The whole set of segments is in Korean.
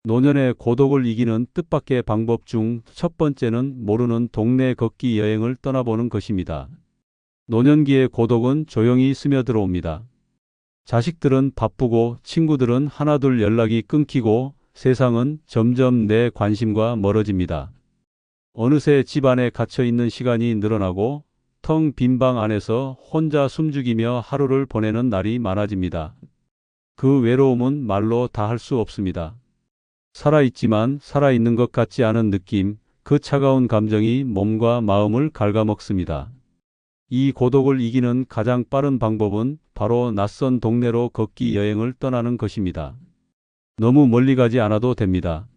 노년의 고독을 이기는 뜻밖의 방법 중 첫 번째는 모르는 동네 걷기 여행을 떠나보는 것입니다. 노년기의 고독은 조용히 스며들어옵니다. 자식들은 바쁘고 친구들은 하나둘 연락이 끊기고 세상은 점점 내 관심과 멀어집니다. 어느새 집 안에 갇혀 있는 시간이 늘어나고 텅 빈 방 안에서 혼자 숨죽이며 하루를 보내는 날이 많아집니다. 그 외로움은 말로 다 할 수 없습니다. 살아있지만 살아있는 것 같지 않은 느낌, 그 차가운 감정이 몸과 마음을 갉아먹습니다. 이 고독을 이기는 가장 빠른 방법은 바로 낯선 동네로 걷기 여행을 떠나는 것입니다. 너무 멀리 가지 않아도 됩니다.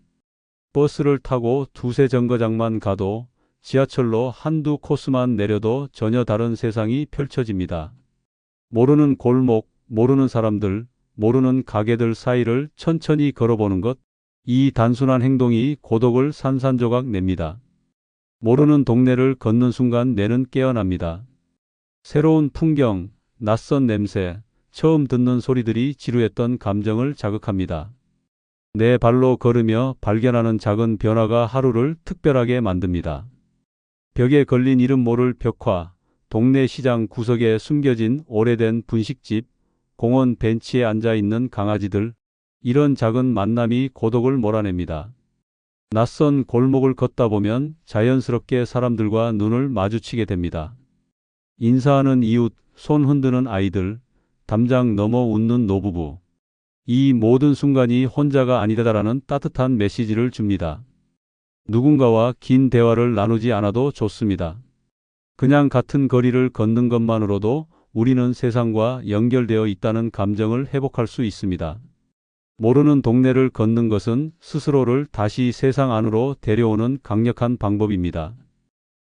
버스를 타고 두세 정거장만 가도, 지하철로 한두 코스만 내려도 전혀 다른 세상이 펼쳐집니다. 모르는 골목, 모르는 사람들, 모르는 가게들 사이를 천천히 걸어보는 것, 이 단순한 행동이 고독을 산산조각 냅니다. 모르는 동네를 걷는 순간 뇌는 깨어납니다. 새로운 풍경, 낯선 냄새, 처음 듣는 소리들이 지루했던 감정을 자극합니다. 내 발로 걸으며 발견하는 작은 변화가 하루를 특별하게 만듭니다. 벽에 걸린 이름 모를 벽화, 동네 시장 구석에 숨겨진 오래된 분식집, 공원 벤치에 앉아있는 강아지들, 이런 작은 만남이 고독을 몰아냅니다. 낯선 골목을 걷다 보면 자연스럽게 사람들과 눈을 마주치게 됩니다. 인사하는 이웃, 손 흔드는 아이들, 담장 넘어 웃는 노부부. 이 모든 순간이 혼자가 아니다라는 따뜻한 메시지를 줍니다. 누군가와 긴 대화를 나누지 않아도 좋습니다. 그냥 같은 거리를 걷는 것만으로도 우리는 세상과 연결되어 있다는 감정을 회복할 수 있습니다. 모르는 동네를 걷는 것은 스스로를 다시 세상 안으로 데려오는 강력한 방법입니다.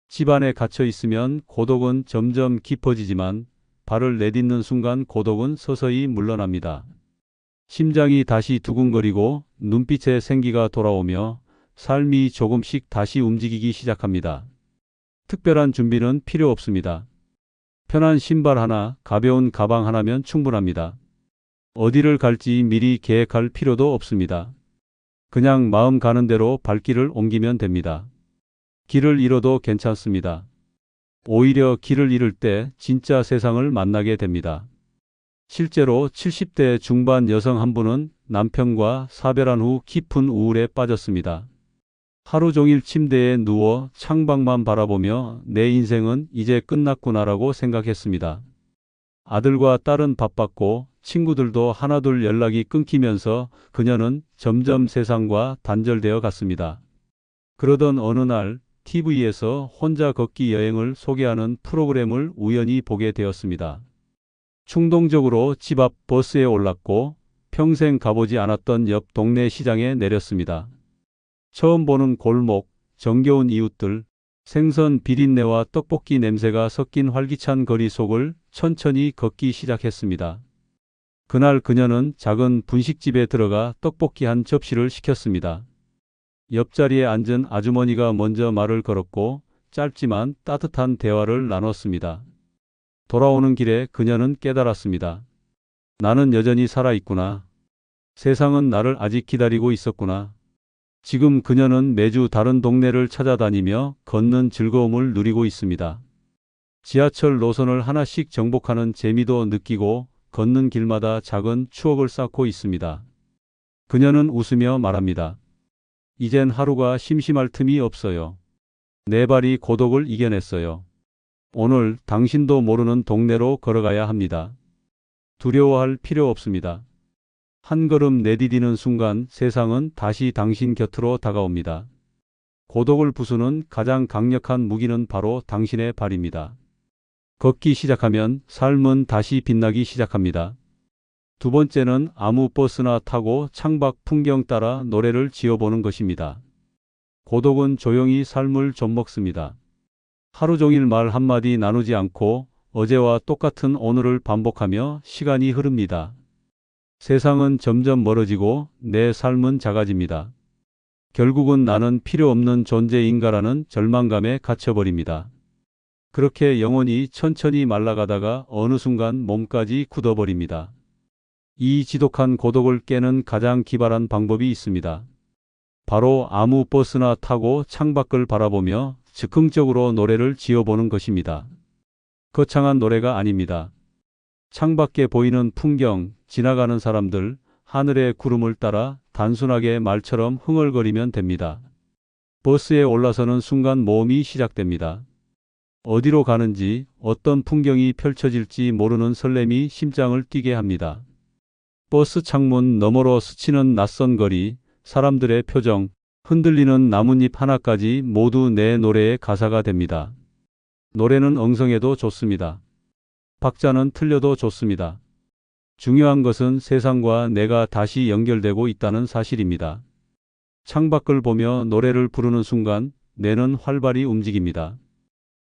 집 안에 갇혀 있으면 고독은 점점 깊어지지만 발을 내딛는 순간 고독은 서서히 물러납니다. 심장이 다시 두근거리고 눈빛에 생기가 돌아오며 삶이 조금씩 다시 움직이기 시작합니다. 특별한 준비는 필요 없습니다. 편한 신발 하나, 가벼운 가방 하나면 충분합니다. 어디를 갈지 미리 계획할 필요도 없습니다. 그냥 마음 가는 대로 발길을 옮기면 됩니다. 길을 잃어도 괜찮습니다. 오히려 길을 잃을 때 진짜 세상을 만나게 됩니다. 실제로 70대 중반 여성 한 분은 남편과 사별한 후 깊은 우울에 빠졌습니다. 하루 종일 침대에 누워 창밖만 바라보며 내 인생은 이제 끝났구나라고 생각했습니다. 아들과 딸은 바빴고 친구들도 하나둘 연락이 끊기면서 그녀는 점점 세상과 단절되어 갔습니다. 그러던 어느 날 TV에서 혼자 걷기 여행을 소개하는 프로그램을 우연히 보게 되었습니다. 충동적으로 집 앞 버스에 올랐고 평생 가보지 않았던 옆 동네 시장에 내렸습니다. 처음 보는 골목, 정겨운 이웃들, 생선 비린내와 떡볶이 냄새가 섞인 활기찬 거리 속을 천천히 걷기 시작했습니다. 그날 그녀는 작은 분식집에 들어가 떡볶이 한 접시를 시켰습니다. 옆자리에 앉은 아주머니가 먼저 말을 걸었고 짧지만 따뜻한 대화를 나눴습니다. 돌아오는 길에 그녀는 깨달았습니다. 나는 여전히 살아있구나. 세상은 나를 아직 기다리고 있었구나. 지금 그녀는 매주 다른 동네를 찾아다니며 걷는 즐거움을 누리고 있습니다. 지하철 노선을 하나씩 정복하는 재미도 느끼고 걷는 길마다 작은 추억을 쌓고 있습니다. 그녀는 웃으며 말합니다. 이젠 하루가 심심할 틈이 없어요. 내 발이 고독을 이겨냈어요. 오늘 당신도 모르는 동네로 걸어가야 합니다. 두려워할 필요 없습니다. 한 걸음 내디디는 순간 세상은 다시 당신 곁으로 다가옵니다. 고독을 부수는 가장 강력한 무기는 바로 당신의 발입니다. 걷기 시작하면 삶은 다시 빛나기 시작합니다. 두 번째는 아무 버스나 타고 창밖 풍경 따라 노래를 지어보는 것입니다. 고독은 조용히 삶을 좀먹습니다. 하루 종일 말 한마디 나누지 않고 어제와 똑같은 오늘을 반복하며 시간이 흐릅니다. 세상은 점점 멀어지고 내 삶은 작아집니다. 결국은 나는 필요 없는 존재인가라는 절망감에 갇혀버립니다. 그렇게 영혼이 천천히 말라가다가 어느 순간 몸까지 굳어버립니다. 이 지독한 고독을 깨는 가장 기발한 방법이 있습니다. 바로 아무 버스나 타고 창밖을 바라보며 즉흥적으로 노래를 지어보는 것입니다. 거창한 노래가 아닙니다. 창밖에 보이는 풍경, 지나가는 사람들, 하늘의 구름을 따라 단순하게 말처럼 흥얼거리면 됩니다. 버스에 올라서는 순간 모험이 시작됩니다. 어디로 가는지, 어떤 풍경이 펼쳐질지 모르는 설렘이 심장을 뛰게 합니다. 버스 창문 너머로 스치는 낯선 거리, 사람들의 표정, 흔들리는 나뭇잎 하나까지 모두 내 노래의 가사가 됩니다. 노래는 엉성해도 좋습니다. 박자는 틀려도 좋습니다. 중요한 것은 세상과 내가 다시 연결되고 있다는 사실입니다. 창밖을 보며 노래를 부르는 순간 뇌는 활발히 움직입니다.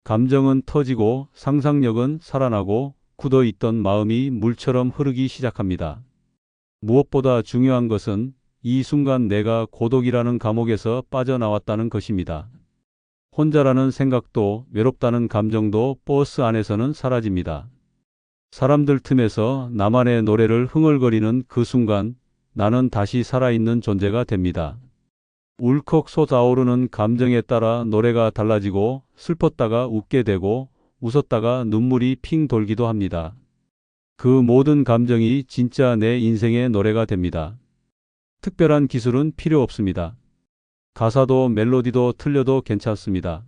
감정은 터지고 상상력은 살아나고 굳어있던 마음이 물처럼 흐르기 시작합니다. 무엇보다 중요한 것은 이 순간 내가 고독이라는 감옥에서 빠져나왔다는 것입니다. 혼자라는 생각도 외롭다는 감정도 버스 안에서는 사라집니다. 사람들 틈에서 나만의 노래를 흥얼거리는 그 순간 나는 다시 살아있는 존재가 됩니다. 울컥 솟아오르는 감정에 따라 노래가 달라지고 슬펐다가 웃게 되고 웃었다가 눈물이 핑 돌기도 합니다. 그 모든 감정이 진짜 내 인생의 노래가 됩니다. 특별한 기술은 필요 없습니다. 가사도 멜로디도 틀려도 괜찮습니다.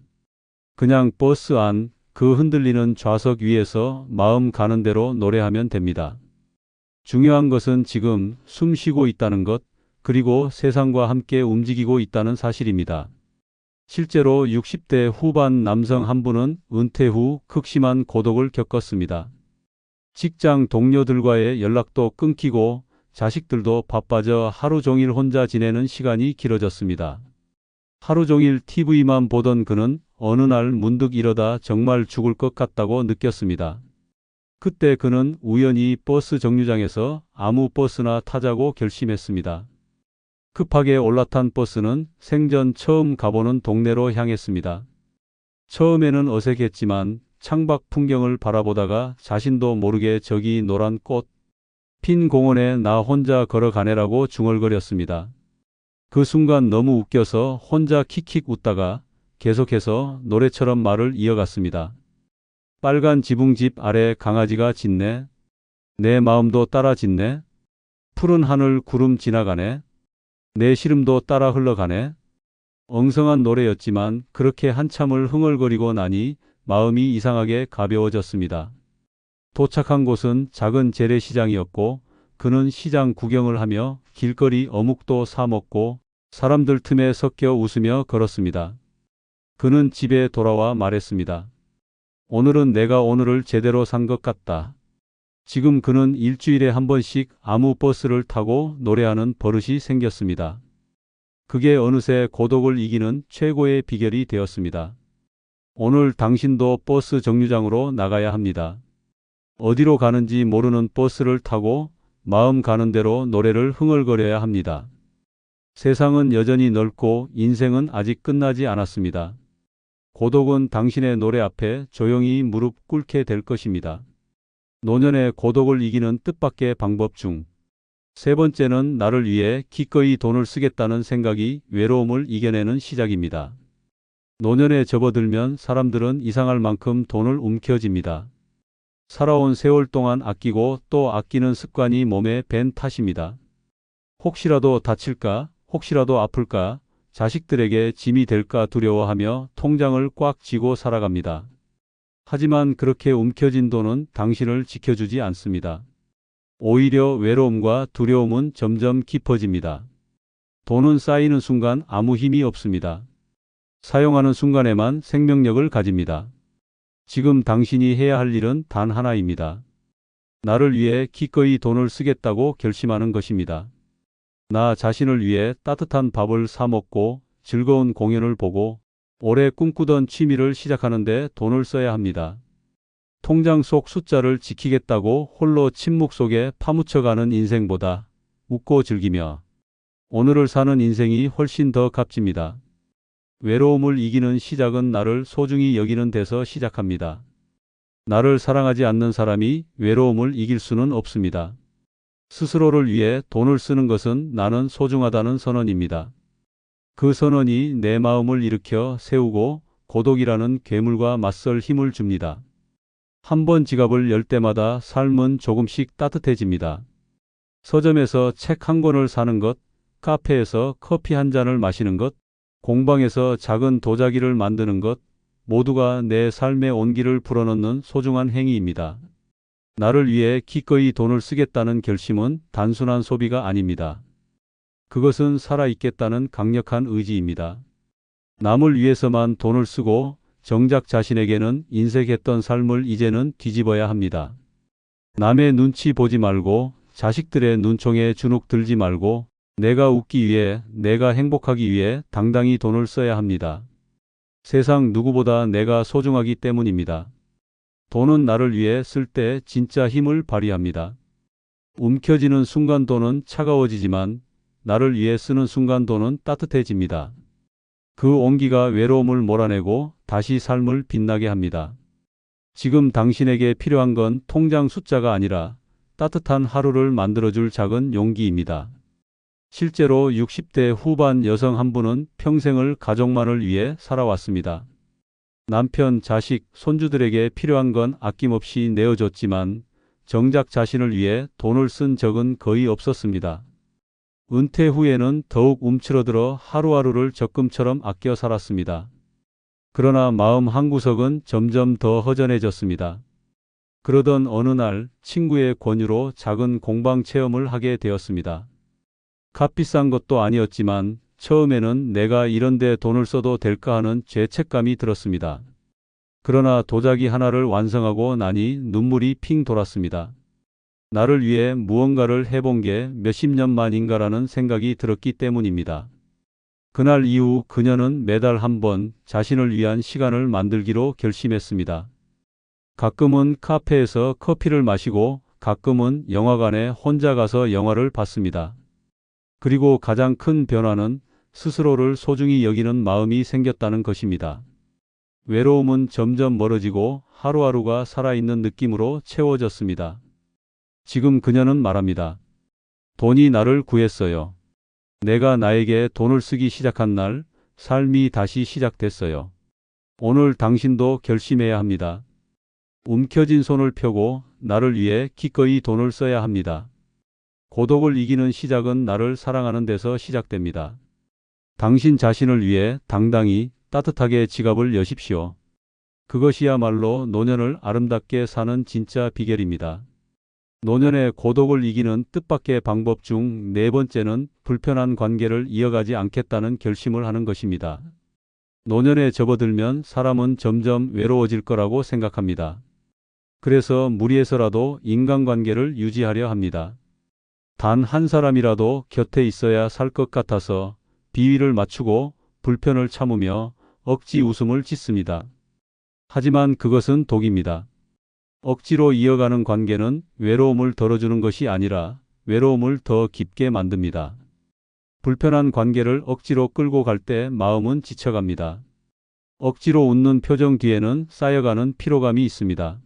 그냥 버스 안, 그 흔들리는 좌석 위에서 마음 가는 대로 노래하면 됩니다. 중요한 것은 지금 숨 쉬고 있다는 것, 그리고 세상과 함께 움직이고 있다는 사실입니다. 실제로 60대 후반 남성 한 분은 은퇴 후 극심한 고독을 겪었습니다. 직장 동료들과의 연락도 끊기고 자식들도 바빠져 하루 종일 혼자 지내는 시간이 길어졌습니다. 하루 종일 TV만 보던 그는 어느 날 문득 이러다 정말 죽을 것 같다고 느꼈습니다. 그때 그는 우연히 버스 정류장에서 아무 버스나 타자고 결심했습니다. 급하게 올라탄 버스는 생전 처음 가보는 동네로 향했습니다. 처음에는 어색했지만 창밖 풍경을 바라보다가 자신도 모르게 저기 노란 꽃 핀 공원에 나 혼자 걸어가네라고 중얼거렸습니다. 그 순간 너무 웃겨서 혼자 킥킥 웃다가 계속해서 노래처럼 말을 이어갔습니다. 빨간 지붕집 아래 강아지가 짖네. 내 마음도 따라 짖네. 푸른 하늘 구름 지나가네. 내 시름도 따라 흘러가네. 엉성한 노래였지만 그렇게 한참을 흥얼거리고 나니 마음이 이상하게 가벼워졌습니다. 도착한 곳은 작은 재래시장이었고 그는 시장 구경을 하며 길거리 어묵도 사 먹고 사람들 틈에 섞여 웃으며 걸었습니다. 그는 집에 돌아와 말했습니다. 오늘은 내가 오늘을 제대로 산 것 같다. 지금 그는 일주일에 한 번씩 아무 버스를 타고 노래하는 버릇이 생겼습니다. 그게 어느새 고독을 이기는 최고의 비결이 되었습니다. 오늘 당신도 버스 정류장으로 나가야 합니다. 어디로 가는지 모르는 버스를 타고 마음 가는 대로 노래를 흥얼거려야 합니다. 세상은 여전히 넓고 인생은 아직 끝나지 않았습니다. 고독은 당신의 노래 앞에 조용히 무릎 꿇게 될 것입니다. 노년의 고독을 이기는 뜻밖의 방법 중 세 번째는 나를 위해 기꺼이 돈을 쓰겠다는 생각이 외로움을 이겨내는 시작입니다. 노년에 접어들면 사람들은 이상할 만큼 돈을 움켜쥡니다. 살아온 세월 동안 아끼고 또 아끼는 습관이 몸에 밴 탓입니다. 혹시라도 다칠까, 혹시라도 아플까, 자식들에게 짐이 될까 두려워하며 통장을 꽉 쥐고 살아갑니다. 하지만 그렇게 움켜쥔 돈은 당신을 지켜주지 않습니다. 오히려 외로움과 두려움은 점점 깊어집니다. 돈은 쌓이는 순간 아무 힘이 없습니다. 사용하는 순간에만 생명력을 가집니다. 지금 당신이 해야 할 일은 단 하나입니다. 나를 위해 기꺼이 돈을 쓰겠다고 결심하는 것입니다. 나 자신을 위해 따뜻한 밥을 사 먹고 즐거운 공연을 보고 오래 꿈꾸던 취미를 시작하는데 돈을 써야 합니다. 통장 속 숫자를 지키겠다고 홀로 침묵 속에 파묻혀가는 인생보다 웃고 즐기며 오늘을 사는 인생이 훨씬 더 값집니다. 외로움을 이기는 시작은 나를 소중히 여기는 데서 시작합니다. 나를 사랑하지 않는 사람이 외로움을 이길 수는 없습니다. 스스로를 위해 돈을 쓰는 것은 나는 소중하다는 선언입니다. 그 선언이 내 마음을 일으켜 세우고 고독이라는 괴물과 맞설 힘을 줍니다. 한 번 지갑을 열 때마다 삶은 조금씩 따뜻해집니다. 서점에서 책 한 권을 사는 것, 카페에서 커피 한 잔을 마시는 것, 공방에서 작은 도자기를 만드는 것, 모두가 내 삶의 온기를 불어넣는 소중한 행위입니다. 나를 위해 기꺼이 돈을 쓰겠다는 결심은 단순한 소비가 아닙니다. 그것은 살아있겠다는 강력한 의지입니다. 남을 위해서만 돈을 쓰고 정작 자신에게는 인색했던 삶을 이제는 뒤집어야 합니다. 남의 눈치 보지 말고 자식들의 눈총에 주눅 들지 말고 내가 웃기 위해, 내가 행복하기 위해 당당히 돈을 써야 합니다. 세상 누구보다 내가 소중하기 때문입니다. 돈은 나를 위해 쓸 때 진짜 힘을 발휘합니다. 움켜쥐는 순간 돈은 차가워지지만 나를 위해 쓰는 순간 돈은 따뜻해집니다. 그 온기가 외로움을 몰아내고 다시 삶을 빛나게 합니다. 지금 당신에게 필요한 건 통장 숫자가 아니라 따뜻한 하루를 만들어줄 작은 용기입니다. 실제로 60대 후반 여성 한 분은 평생을 가족만을 위해 살아왔습니다. 남편, 자식, 손주들에게 필요한 건 아낌없이 내어줬지만 정작 자신을 위해 돈을 쓴 적은 거의 없었습니다. 은퇴 후에는 더욱 움츠러들어 하루하루를 적금처럼 아껴 살았습니다. 그러나 마음 한구석은 점점 더 허전해졌습니다. 그러던 어느 날 친구의 권유로 작은 공방 체험을 하게 되었습니다. 값비싼 것도 아니었지만 처음에는 내가 이런데 돈을 써도 될까 하는 죄책감이 들었습니다. 그러나 도자기 하나를 완성하고 나니 눈물이 핑 돌았습니다. 나를 위해 무언가를 해본 게 몇십 년 만인가라는 생각이 들었기 때문입니다. 그날 이후 그녀는 매달 한 번 자신을 위한 시간을 만들기로 결심했습니다. 가끔은 카페에서 커피를 마시고 가끔은 영화관에 혼자 가서 영화를 봤습니다. 그리고 가장 큰 변화는 스스로를 소중히 여기는 마음이 생겼다는 것입니다. 외로움은 점점 멀어지고 하루하루가 살아있는 느낌으로 채워졌습니다. 지금 그녀는 말합니다. 돈이 나를 구했어요. 내가 나에게 돈을 쓰기 시작한 날, 삶이 다시 시작됐어요. 오늘 당신도 결심해야 합니다. 움켜쥔 손을 펴고 나를 위해 기꺼이 돈을 써야 합니다. 고독을 이기는 시작은 나를 사랑하는 데서 시작됩니다. 당신 자신을 위해 당당히 따뜻하게 지갑을 여십시오. 그것이야말로 노년을 아름답게 사는 진짜 비결입니다. 노년의 고독을 이기는 뜻밖의 방법 중 네 번째는 불편한 관계를 이어가지 않겠다는 결심을 하는 것입니다. 노년에 접어들면 사람은 점점 외로워질 거라고 생각합니다. 그래서 무리해서라도 인간관계를 유지하려 합니다. 단 한 사람이라도 곁에 있어야 살 것 같아서 비위를 맞추고 불편을 참으며 억지 웃음을 짓습니다. 하지만 그것은 독입니다. 억지로 이어가는 관계는 외로움을 덜어주는 것이 아니라 외로움을 더 깊게 만듭니다. 불편한 관계를 억지로 끌고 갈 때 마음은 지쳐갑니다. 억지로 웃는 표정 뒤에는 쌓여가는 피로감이 있습니다.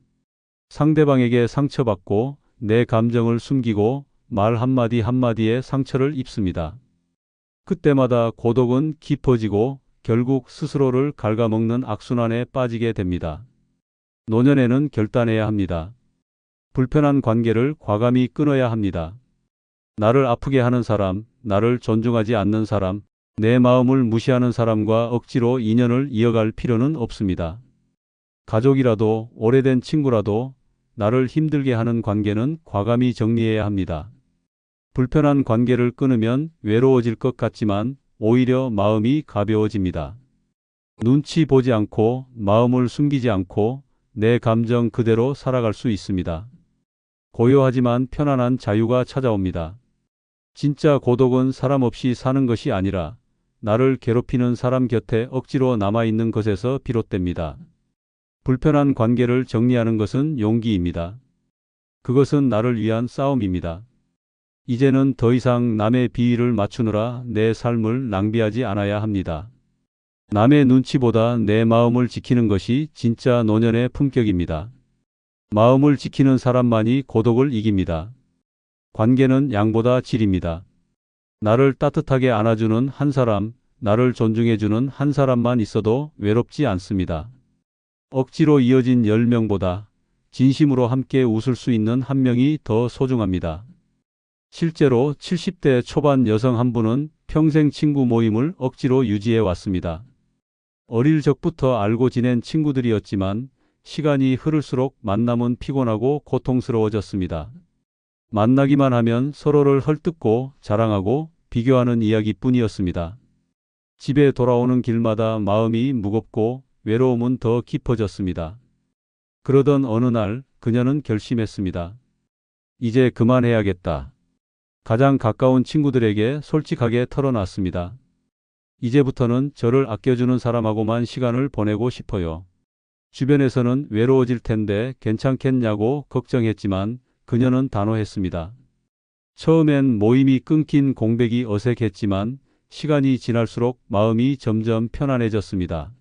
상대방에게 상처받고 내 감정을 숨기고 말 한마디 한마디에 상처를 입습니다. 그때마다 고독은 깊어지고 결국 스스로를 갉아먹는 악순환에 빠지게 됩니다. 노년에는 결단해야 합니다. 불편한 관계를 과감히 끊어야 합니다. 나를 아프게 하는 사람, 나를 존중하지 않는 사람, 내 마음을 무시하는 사람과 억지로 인연을 이어갈 필요는 없습니다. 가족이라도 오래된 친구라도 나를 힘들게 하는 관계는 과감히 정리해야 합니다. 불편한 관계를 끊으면 외로워질 것 같지만 오히려 마음이 가벼워집니다. 눈치 보지 않고 마음을 숨기지 않고 내 감정 그대로 살아갈 수 있습니다. 고요하지만 편안한 자유가 찾아옵니다. 진짜 고독은 사람 없이 사는 것이 아니라 나를 괴롭히는 사람 곁에 억지로 남아있는 것에서 비롯됩니다. 불편한 관계를 정리하는 것은 용기입니다. 그것은 나를 위한 싸움입니다. 이제는 더 이상 남의 비위를 맞추느라 내 삶을 낭비하지 않아야 합니다. 남의 눈치보다 내 마음을 지키는 것이 진짜 노년의 품격입니다. 마음을 지키는 사람만이 고독을 이깁니다. 관계는 양보다 질입니다. 나를 따뜻하게 안아주는 한 사람, 나를 존중해주는 한 사람만 있어도 외롭지 않습니다. 억지로 이어진 10명보다 진심으로 함께 웃을 수 있는 한 명이 더 소중합니다. 실제로 70대 초반 여성 한 분은 평생 친구 모임을 억지로 유지해 왔습니다. 어릴 적부터 알고 지낸 친구들이었지만 시간이 흐를수록 만남은 피곤하고 고통스러워졌습니다. 만나기만 하면 서로를 헐뜯고 자랑하고 비교하는 이야기뿐이었습니다. 집에 돌아오는 길마다 마음이 무겁고 외로움은 더 깊어졌습니다. 그러던 어느 날 그녀는 결심했습니다. 이제 그만해야겠다. 가장 가까운 친구들에게 솔직하게 털어놨습니다. 이제부터는 저를 아껴주는 사람하고만 시간을 보내고 싶어요. 주변에서는 외로워질 텐데 괜찮겠냐고 걱정했지만 그녀는 단호했습니다. 처음엔 모임이 끊긴 공백이 어색했지만 시간이 지날수록 마음이 점점 편안해졌습니다.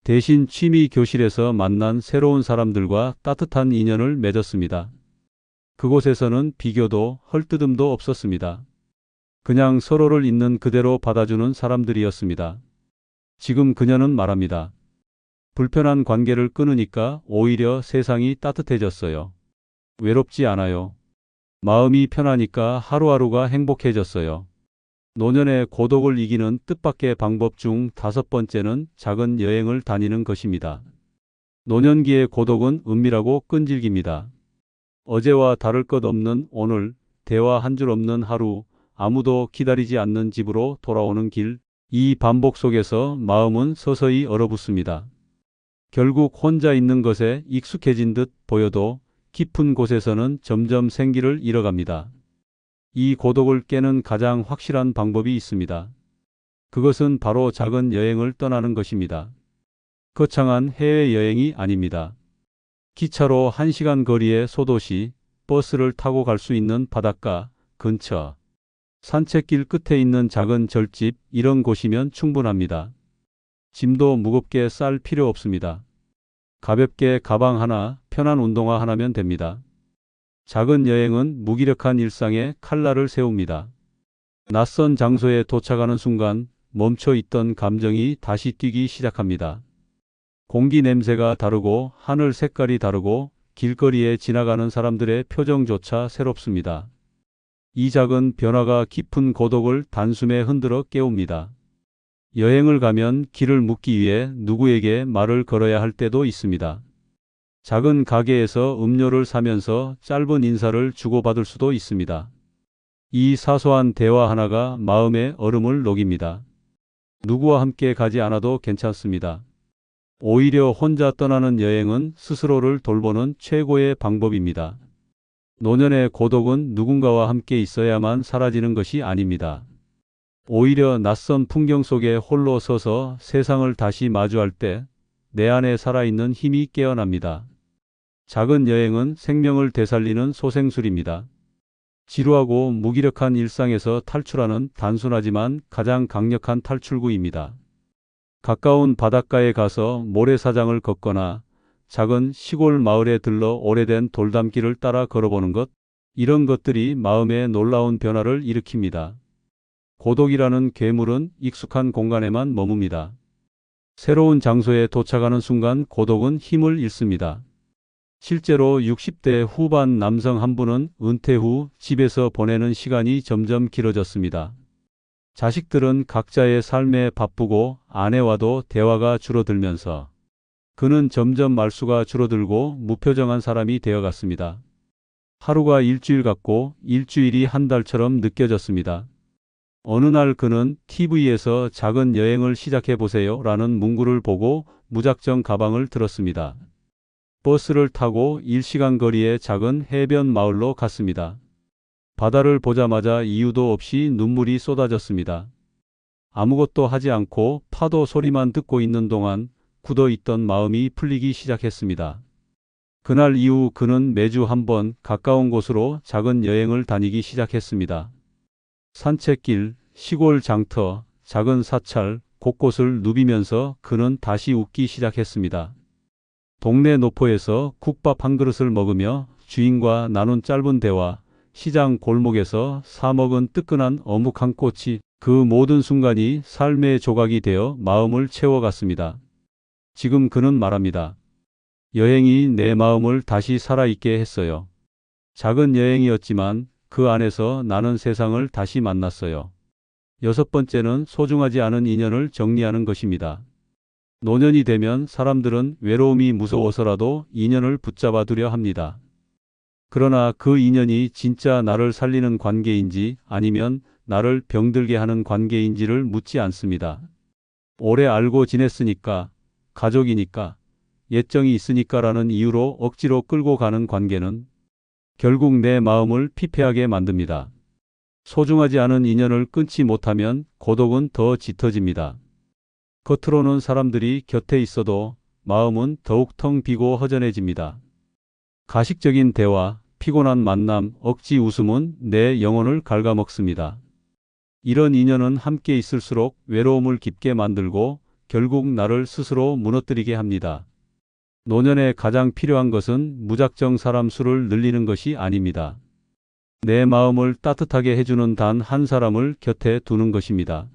대신 취미 교실에서 만난 새로운 사람들과 따뜻한 인연을 맺었습니다. 그곳에서는 비교도 헐뜯음도 없었습니다. 그냥 서로를 있는 그대로 받아주는 사람들이었습니다. 지금 그녀는 말합니다. 불편한 관계를 끊으니까 오히려 세상이 따뜻해졌어요. 외롭지 않아요. 마음이 편하니까 하루하루가 행복해졌어요. 노년의 고독을 이기는 뜻밖의 방법 중 5번째는 작은 여행을 다니는 것입니다. 노년기의 고독은 은밀하고 끈질깁니다. 어제와 다를 것 없는 오늘, 대화 한 줄 없는 하루, 아무도 기다리지 않는 집으로 돌아오는 길, 이 반복 속에서 마음은 서서히 얼어붙습니다. 결국 혼자 있는 것에 익숙해진 듯 보여도 깊은 곳에서는 점점 생기를 잃어갑니다. 이 고독을 깨는 가장 확실한 방법이 있습니다. 그것은 바로 작은 여행을 떠나는 것입니다. 거창한 해외여행이 아닙니다. 기차로 1시간 거리의 소도시, 버스를 타고 갈 수 있는 바닷가 근처, 산책길 끝에 있는 작은 절집, 이런 곳이면 충분합니다. 짐도 무겁게 쌀 필요 없습니다. 가볍게 가방 하나, 편한 운동화 하나면 됩니다. 작은 여행은 무기력한 일상에 칼날을 세웁니다. 낯선 장소에 도착하는 순간 멈춰 있던 감정이 다시 뛰기 시작합니다. 공기 냄새가 다르고 하늘 색깔이 다르고 길거리에 지나가는 사람들의 표정조차 새롭습니다. 이 작은 변화가 깊은 고독을 단숨에 흔들어 깨웁니다. 여행을 가면 길을 묻기 위해 누구에게 말을 걸어야 할 때도 있습니다. 작은 가게에서 음료를 사면서 짧은 인사를 주고받을 수도 있습니다. 이 사소한 대화 하나가 마음의 얼음을 녹입니다. 누구와 함께 가지 않아도 괜찮습니다. 오히려 혼자 떠나는 여행은 스스로를 돌보는 최고의 방법입니다. 노년의 고독은 누군가와 함께 있어야만 사라지는 것이 아닙니다. 오히려 낯선 풍경 속에 홀로 서서 세상을 다시 마주할 때 내 안에 살아있는 힘이 깨어납니다. 작은 여행은 생명을 되살리는 소생술입니다. 지루하고 무기력한 일상에서 탈출하는 단순하지만 가장 강력한 탈출구입니다. 가까운 바닷가에 가서 모래사장을 걷거나 작은 시골 마을에 들러 오래된 돌담길을 따라 걸어보는 것, 이런 것들이 마음에 놀라운 변화를 일으킵니다. 고독이라는 괴물은 익숙한 공간에만 머뭅니다. 새로운 장소에 도착하는 순간 고독은 힘을 잃습니다. 실제로 60대 후반 남성 한 분은 은퇴 후 집에서 보내는 시간이 점점 길어졌습니다. 자식들은 각자의 삶에 바쁘고 아내와도 대화가 줄어들면서 그는 점점 말수가 줄어들고 무표정한 사람이 되어갔습니다. 하루가 일주일 같고 일주일이 한 달처럼 느껴졌습니다. 어느 날 그는 TV에서 작은 여행을 시작해 보세요 라는 문구를 보고 무작정 가방을 들었습니다. 버스를 타고 1시간 거리의 작은 해변 마을로 갔습니다. 바다를 보자마자 이유도 없이 눈물이 쏟아졌습니다. 아무것도 하지 않고 파도 소리만 듣고 있는 동안 굳어있던 마음이 풀리기 시작했습니다. 그날 이후 그는 매주 한 번 가까운 곳으로 작은 여행을 다니기 시작했습니다. 산책길, 시골 장터, 작은 사찰, 곳곳을 누비면서 그는 다시 웃기 시작했습니다. 동네 노포에서 국밥 한 그릇을 먹으며 주인과 나눈 짧은 대화, 시장 골목에서 사 먹은 뜨끈한 어묵 한 꼬치, 그 모든 순간이 삶의 조각이 되어 마음을 채워갔습니다. 지금 그는 말합니다. 여행이 내 마음을 다시 살아있게 했어요. 작은 여행이었지만 그 안에서 나는 세상을 다시 만났어요. 여섯 번째는 소중하지 않은 인연을 정리하는 것입니다. 노년이 되면 사람들은 외로움이 무서워서라도 인연을 붙잡아 두려 합니다. 그러나 그 인연이 진짜 나를 살리는 관계인지 아니면 나를 병들게 하는 관계인지를 묻지 않습니다. 오래 알고 지냈으니까, 가족이니까, 예정이 있으니까라는 이유로 억지로 끌고 가는 관계는 결국 내 마음을 피폐하게 만듭니다. 소중하지 않은 인연을 끊지 못하면 고독은 더 짙어집니다. 겉으로는 사람들이 곁에 있어도 마음은 더욱 텅 비고 허전해집니다. 가식적인 대화, 피곤한 만남, 억지 웃음은 내 영혼을 갉아먹습니다. 이런 인연은 함께 있을수록 외로움을 깊게 만들고 결국 나를 스스로 무너뜨리게 합니다. 노년에 가장 필요한 것은 무작정 사람 수를 늘리는 것이 아닙니다. 내 마음을 따뜻하게 해주는 단 한 사람을 곁에 두는 것입니다.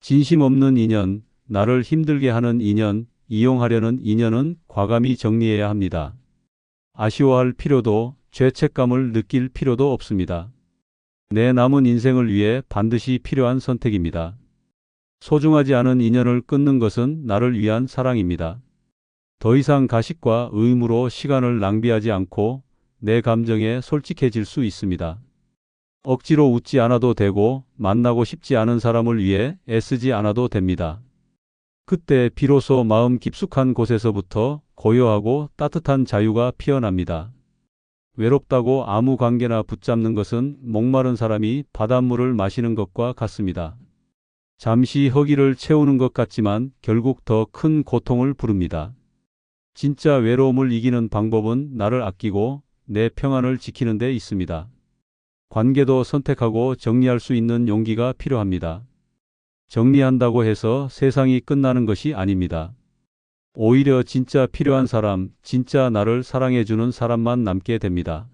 진심 없는 인연, 나를 힘들게 하는 인연, 이용하려는 인연은 과감히 정리해야 합니다. 아쉬워할 필요도 죄책감을 느낄 필요도 없습니다. 내 남은 인생을 위해 반드시 필요한 선택입니다. 소중하지 않은 인연을 끊는 것은 나를 위한 사랑입니다. 더 이상 가식과 의무로 시간을 낭비하지 않고 내 감정에 솔직해질 수 있습니다. 억지로 웃지 않아도 되고 만나고 싶지 않은 사람을 위해 애쓰지 않아도 됩니다. 그때 비로소 마음 깊숙한 곳에서부터 고요하고 따뜻한 자유가 피어납니다. 외롭다고 아무 관계나 붙잡는 것은 목마른 사람이 바닷물을 마시는 것과 같습니다. 잠시 허기를 채우는 것 같지만 결국 더 큰 고통을 부릅니다. 진짜 외로움을 이기는 방법은 나를 아끼고 내 평안을 지키는 데 있습니다. 관계도 선택하고 정리할 수 있는 용기가 필요합니다. 정리한다고 해서 세상이 끝나는 것이 아닙니다. 오히려 진짜 필요한 사람, 진짜 나를 사랑해주는 사람만 남게 됩니다.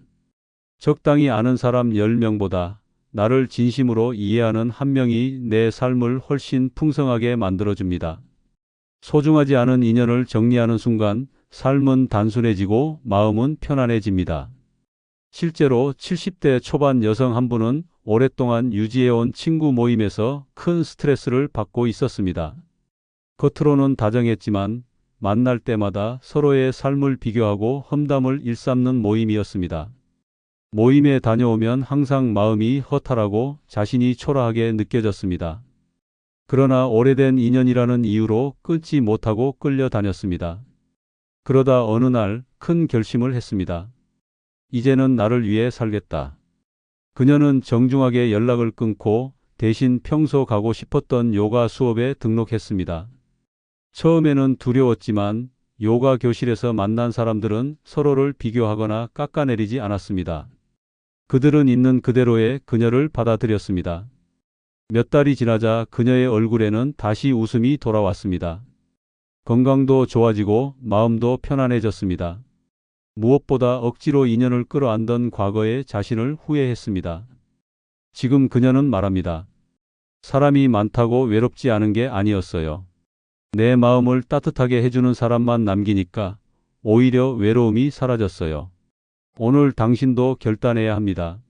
적당히 아는 사람 10명보다 나를 진심으로 이해하는 한 명이 내 삶을 훨씬 풍성하게 만들어줍니다. 소중하지 않은 인연을 정리하는 순간 삶은 단순해지고 마음은 편안해집니다. 실제로 70대 초반 여성 한 분은 오랫동안 유지해온 친구 모임에서 큰 스트레스를 받고 있었습니다. 겉으로는 다정했지만 만날 때마다 서로의 삶을 비교하고 험담을 일삼는 모임이었습니다. 모임에 다녀오면 항상 마음이 허탈하고 자신이 초라하게 느껴졌습니다. 그러나 오래된 인연이라는 이유로 끊지 못하고 끌려다녔습니다. 그러다 어느 날 큰 결심을 했습니다. 이제는 나를 위해 살겠다. 그녀는 정중하게 연락을 끊고 대신 평소 가고 싶었던 요가 수업에 등록했습니다. 처음에는 두려웠지만 요가 교실에서 만난 사람들은 서로를 비교하거나 깎아내리지 않았습니다. 그들은 있는 그대로의 그녀를 받아들였습니다. 몇 달이 지나자 그녀의 얼굴에는 다시 웃음이 돌아왔습니다. 건강도 좋아지고 마음도 편안해졌습니다. 무엇보다 억지로 인연을 끌어안던 과거의 자신을 후회했습니다. 지금 그녀는 말합니다. 사람이 많다고 외롭지 않은 게 아니었어요. 내 마음을 따뜻하게 해주는 사람만 남기니까 오히려 외로움이 사라졌어요. 오늘 당신도 결단해야 합니다.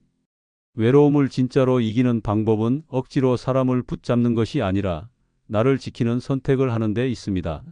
외로움을 진짜로 이기는 방법은 억지로 사람을 붙잡는 것이 아니라 나를 지키는 선택을 하는 데 있습니다.